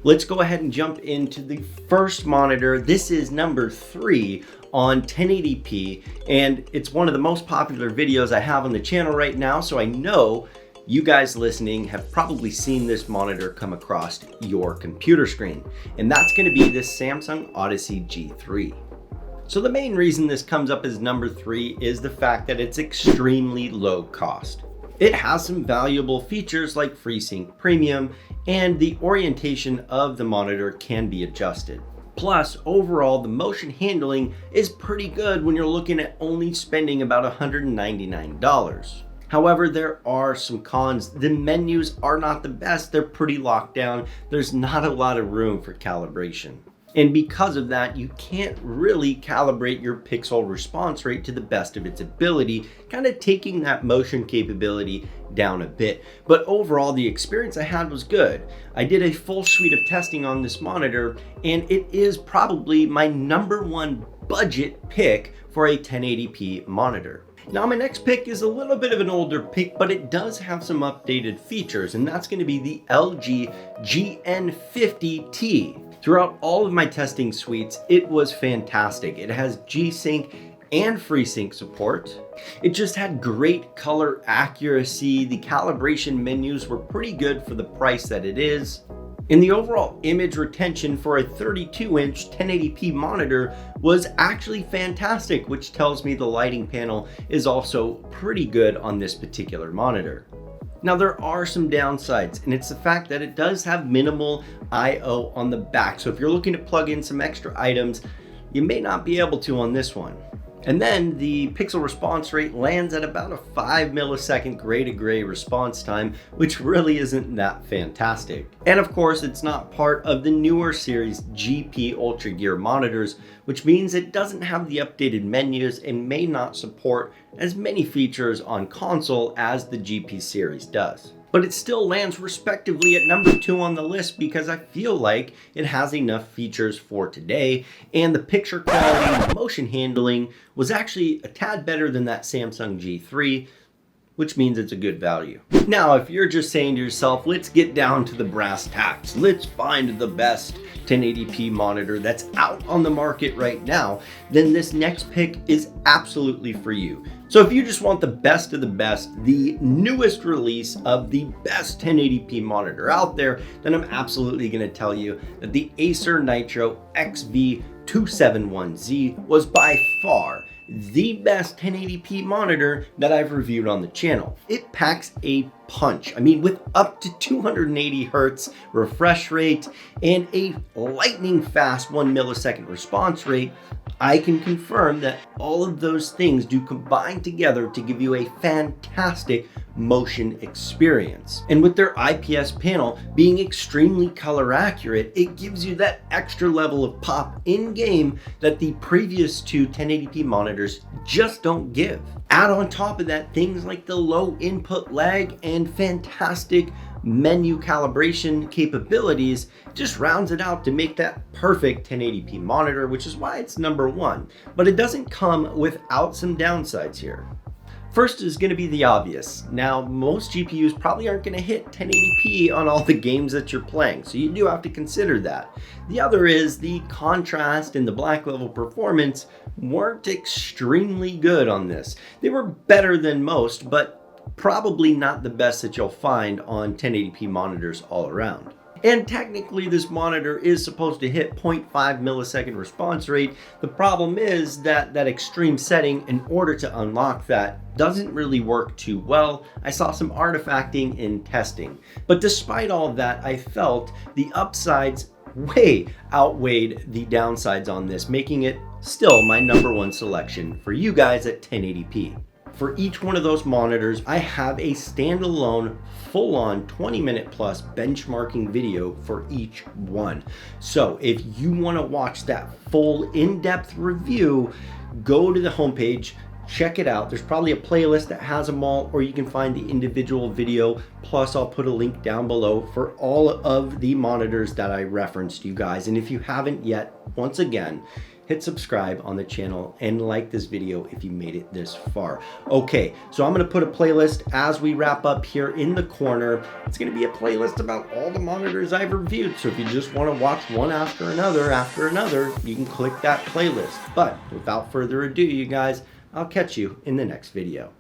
Let's go ahead and jump into the first monitor. This is number 3 on 1080p, and it's one of the most popular videos I have on the channel right now, so I know you guys listening have probably seen this monitor come across your computer screen, and that's going to be this Samsung Odyssey G3. So the main reason this comes up as number 3 is the fact that it's extremely low cost. It has some valuable features like FreeSync Premium, and the orientation of the monitor can be adjusted. Plus, overall, the motion handling is pretty good when you're looking at only spending about $199. However, there are some cons. The menus are not the best. They're pretty locked down. There's not a lot of room for calibration. And because of that, you can't really calibrate your pixel response rate to the best of its ability, kind of taking that motion capability down a bit. But overall, the experience I had was good. I did a full suite of testing on this monitor, and it is probably my #1 budget pick for a 1080p monitor. Now, my next pick is a little bit of an older pick, but it does have some updated features, and that's going to be the LG GN50T. Throughout all of my testing suites, it was fantastic. It has G-Sync and FreeSync support. It just had great color accuracy. The calibration menus were pretty good for the price that it is. And the overall image retention for a 32-inch 1080p monitor was actually fantastic, which tells me the lighting panel is also pretty good on this particular monitor. Now, there are some downsides, and it's the fact that it does have minimal I/O on the back. So if you're looking to plug in some extra items, you may not be able to on this one. And then the pixel response rate lands at about a 5 millisecond gray to gray response time, which really isn't that fantastic. And of course, it's not part of the newer series GP Ultra Gear monitors, which means it doesn't have the updated menus and may not support as many features on console as the GP series does. But it still lands respectively at number 2 on the list because I feel like it has enough features for today, and the picture quality and motion handling was actually a tad better than that Samsung G3, which means it's a good value. Now, if you're just saying to yourself, let's get down to the brass tacks, let's find the best 1080p monitor that's out on the market right now, then this next pick is absolutely for you. So if you just want the best of the best, the newest release of the best 1080p monitor out there, then I'm absolutely going to tell you that the Acer Nitro XV271Z was by far the best 1080p monitor that I've reviewed on the channel. It packs a punch. I mean, with up to 280 hertz refresh rate and a lightning fast 1 millisecond response rate, I can confirm that all of those things do combine together to give you a fantastic motion experience. And with their IPS panel being extremely color accurate, it gives you that extra level of pop in game that the previous 2 1080p monitors just don't give. Add on top of that things like the low input lag and fantastic menu calibration capabilities, just rounds it out to make that perfect 1080p monitor, which is why it's number 1. But it doesn't come without some downsides here. First is going to be the obvious. Now, most GPUs probably aren't going to hit 1080p on all the games that you're playing, so you do have to consider that. The other is the contrast and the black level performance weren't extremely good on this. They were better than most, but probably not the best that you'll find on 1080p monitors all around. And technically this monitor is supposed to hit 0.5 millisecond response rate. The problem is that that extreme setting, in order to unlock that, doesn't really work too well. I saw some artifacting in testing. But despite all of that, I felt the upsides way outweighed the downsides on this, making it still my #1 selection for you guys at 1080p. For each one of those monitors, I have a standalone, full-on 20-minute plus benchmarking video for each one. So if you want to watch that full in-depth review, go to the homepage, check it out. There's probably a playlist that has them all, or you can find the individual video. Plus, I'll put a link down below for all of the monitors that I referenced to you guys. And if you haven't yet, once again, hit subscribe on the channel and like this video if you made it this far. Okay, so I'm gonna put a playlist as we wrap up here in the corner. It's gonna be a playlist about all the monitors I've reviewed. So if you just wanna watch one after another, you can click that playlist. But without further ado, you guys, I'll catch you in the next video.